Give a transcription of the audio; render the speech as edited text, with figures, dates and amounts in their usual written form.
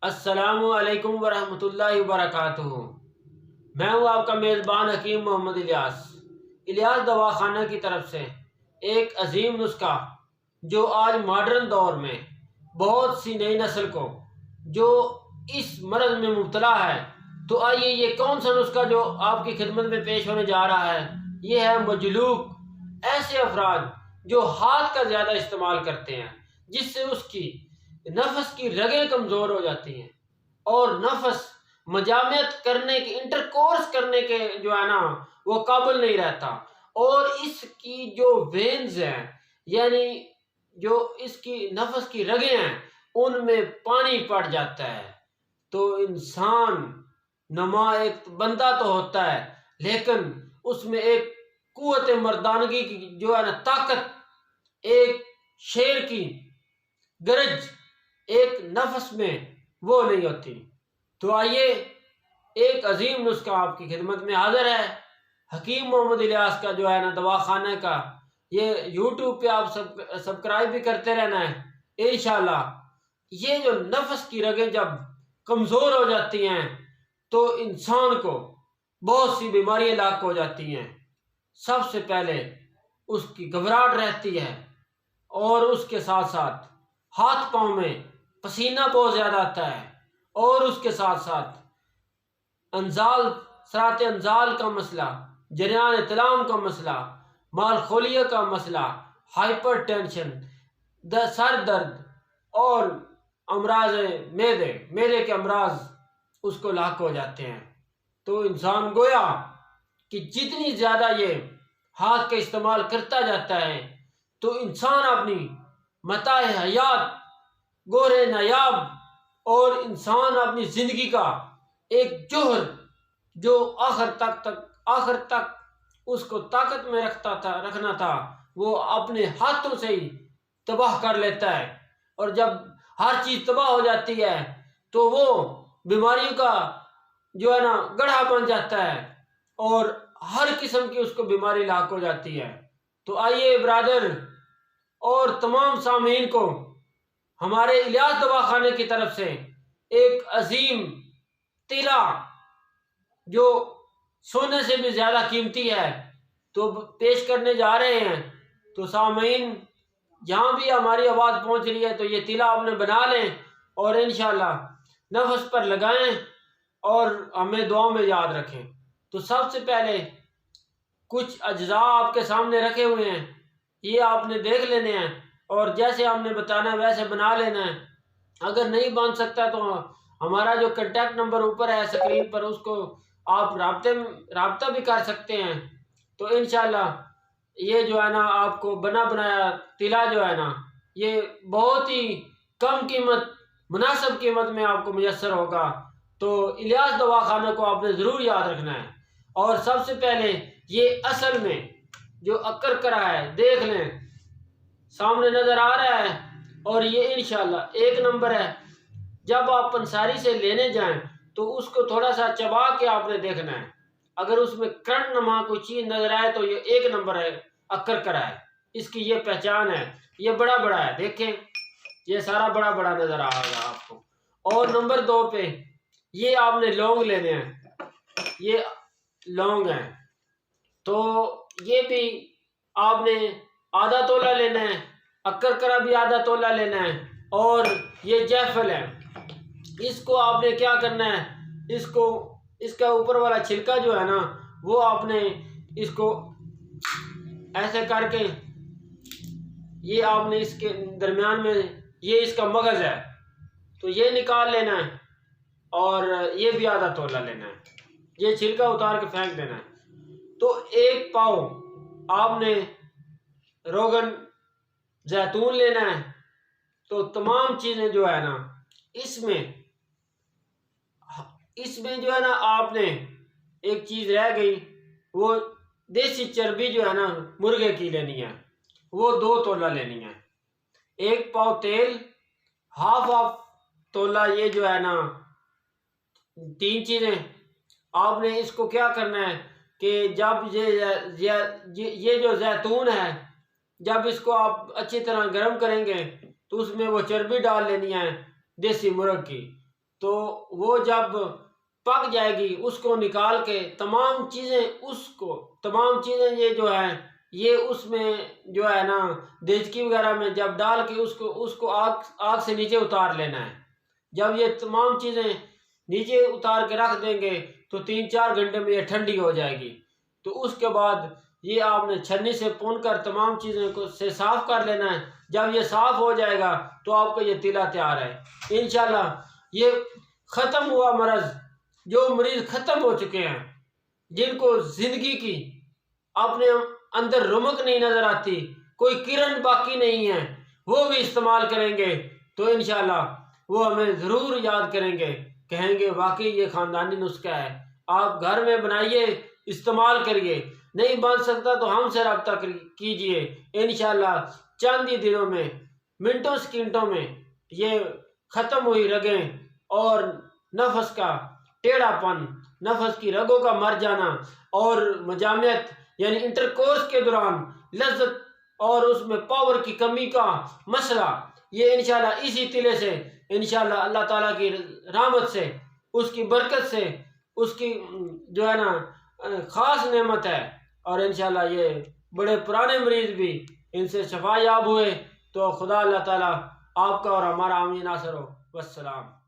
السلام علیکم ورحمۃ اللہ وبرکاتہ۔ میں ہوں آپ کا میزبان حکیم محمد الیاس دواخانہ کی طرف سے ایک عظیم نسخہ جو آج ماڈرن دور میں بہت سی نئی نسل کو جو اس مرض میں مبتلا ہے، تو آئیے یہ کون سا نسخہ جو آپ کی خدمت میں پیش ہونے جا رہا ہے، یہ ہے مجلوک۔ ایسے افراد جو ہاتھ کا زیادہ استعمال کرتے ہیں، جس سے اس کی نفس کی رگیں کمزور ہو جاتی ہیں اور نفس مجامعت کرنے کے انٹرکورس کرنے کے جو ہے نا وہ قابل نہیں رہتا، اور اس کی جو وینز ہیں یعنی جو اس کی نفس کی رگیں ہیں ان میں پانی پڑ جاتا ہے۔ تو انسان نما ایک بندہ تو ہوتا ہے، لیکن اس میں ایک قوت مردانگی کی جو ہے نا طاقت، ایک شیر کی گرج ایک نفس میں وہ نہیں ہوتی۔ تو آئیے ایک عظیم نسخہ آپ کی خدمت میں حاضر ہے، حکیم محمد الیاس کا جو ہے نا دواخانہ کا۔ یہ یوٹیوب پہ آپ سبسکرائب بھی کرتے رہنا ہے انشاءاللہ۔ یہ جو نفس کی رگیں جب کمزور ہو جاتی ہیں تو انسان کو بہت سی بیماریاں لاحق ہو جاتی ہیں۔ سب سے پہلے اس کی گھبراہٹ رہتی ہے، اور اس کے ساتھ ساتھ ہاتھ پاؤں میں پسینہ بہت زیادہ آتا ہے، اور اس کے ساتھ ساتھ سرات انزال کا مسئلہ، جریان اطلام کا مسئلہ، مالخولیہ کا مسئلہ، ہائپر ٹینشن، سر درد اور امراض میدے کے امراض اس کو لاحق ہو جاتے ہیں۔ تو انسان گویا کہ جتنی زیادہ یہ ہاتھ کا استعمال کرتا جاتا ہے تو انسان اپنی متاع حیات گورے نایاب اور انسان اپنی زندگی کا ایک جوہر جو آخر تک اس کو طاقت میں رکھنا تھا وہ اپنے ہاتھوں سے ہی تباہ کر لیتا ہے، اور جب ہر چیز تباہ ہو جاتی ہے تو وہ بیماریوں کا جو ہے نا گڑھا بن جاتا ہے، اور ہر قسم کی اس کو بیماری لاحق ہو جاتی ہے۔ تو آئیے برادر اور تمام سامعین کو ہمارے الیاس دواخانے کی طرف سے ایک عظیم تیلا جو سونے سے بھی زیادہ قیمتی ہے تو پیش کرنے جا رہے ہیں۔ تو سامعین جہاں بھی ہماری آواز پہنچ رہی ہے تو یہ تیلا آپ نے بنا لیں اور انشاءاللہ نفس پر لگائیں اور ہمیں دعاؤں میں یاد رکھیں۔ تو سب سے پہلے کچھ اجزاء آپ کے سامنے رکھے ہوئے ہیں، یہ آپ نے دیکھ لینے ہیں، اور جیسے ہم نے بتانا ہے ویسے بنا لینا ہے۔ اگر نہیں بن سکتا تو ہمارا جو کنٹیکٹ نمبر اوپر ہے اسکرین پر، اس کو آپ رابطہ بھی کر سکتے ہیں۔ تو انشاءاللہ یہ جو ہے نا آپ کو بنا بنایا تیلا جو ہے نا یہ بہت ہی کم قیمت، مناسب قیمت میں آپ کو میسر ہوگا۔ تو الیاس دواخانہ کو آپ نے ضرور یاد رکھنا ہے۔ اور سب سے پہلے یہ اصل میں جو اکر کرا ہے دیکھ لیں، سامنے نظر آ رہا ہے، اور یہ انشاءاللہ ایک نمبر ہے۔ جب آپ پنساری سے لینے جائیں تو اس کو تھوڑا سا چبا کے آپ نے دیکھنا ہے، اگر اس میں کرنٹ نما کوئی چیز نظر آئے تو یہ ایک نمبر ہے، اکر کرا ہے، اس کی یہ پہچان ہے۔ یہ بڑا بڑا ہے، دیکھیں یہ سارا بڑا بڑا نظر آ رہا آپ کو۔ اور نمبر 2 پہ یہ آپ نے لونگ لینے ہیں، یہ لونگ ہیں، تو یہ بھی آپ نے آدھا تولہ لینا ہے، اکر کرا بھی آدھا تولہ لینا ہے، اور یہ جیفل ہے، اس کو آپ نے کیا کرنا ہے، اس کا اوپر والا چھلکا جو ہے نا وہ آپ نے اس کو ایسے کر کے یہ آپ نے اس کے درمیان میں یہ اس کا مغز ہے تو یہ نکال لینا ہے، اور یہ بھی آدھا تولہ لینا ہے، یہ چھلکا اتار کے پھینک دینا ہے۔ تو 1 پاؤ آپ نے روغن زیتون لینا ہے۔ تو تمام چیزیں جو ہے نا اس میں جو ہے نا آپ نے ایک چیز رہ گئی، وہ دیسی چربی جو ہے نا مرغے کی لینی ہے، وہ 2 تولہ لینی ہے۔ 1 پاؤ تیل، ہاف تولہ یہ جو ہے نا 3 چیزیں آپ نے اس کو کیا کرنا ہے کہ جب یہ جو زیتون ہے جب اس کو آپ اچھی طرح گرم کریں گے تو اس میں وہ چربی ڈال لینی ہے دیسی مرغ کی۔ تو وہ جب پک جائے گی اس کو نکال کے تمام چیزیں یہ جو ہے یہ اس میں جو ہے نا دیچکی وغیرہ میں جب ڈال کے اس کو آگ سے نیچے اتار لینا ہے۔ جب یہ تمام چیزیں نیچے اتار کے رکھ دیں گے تو 3-4 گھنٹے میں یہ ٹھنڈی ہو جائے گی۔ تو اس کے بعد یہ آپ نے چھنی سے پون کر تمام چیزیں کو سے صاف کر لینا ہے۔ جب یہ صاف ہو جائے گا تو آپ کا یہ تیلا تیار ہے انشاءاللہ۔ یہ ختم ہوا مرض، جو مریض ختم ہو چکے ہیں، جن کو زندگی کی اپنے اندر رمق نہیں نظر آتی، کوئی کرن باقی نہیں ہے، وہ بھی استعمال کریں گے تو انشاءاللہ وہ ہمیں ضرور یاد کریں گے، کہیں گے واقعی یہ خاندانی نسخہ ہے۔ آپ گھر میں بنائیے، استعمال کریے، نہیں بن سکتا تو ہم سے رابطہ کیجئے، انشاءاللہ چند ہی دنوں میں، منٹوں سیکنڈوں میں یہ ختم ہوئی رگیں اور نفس کا ٹیڑھا پن، نفس کی رگوں کا مر جانا اور مجامعت یعنی انٹرکورس کے دوران لذت اور اس میں پاور کی کمی کا مسئلہ، یہ انشاءاللہ اسی تلے سے انشاءاللہ اللہ تعالیٰ کی رحمت سے، اس کی برکت سے، اس کی جو ہے نا خاص نعمت ہے، اور انشاءاللہ یہ بڑے پرانے مریض بھی ان سے شفا یاب ہوئے۔ تو خدا اللہ تعالیٰ آپ کا اور ہمارا آمین ناصر ہو۔ والسلام۔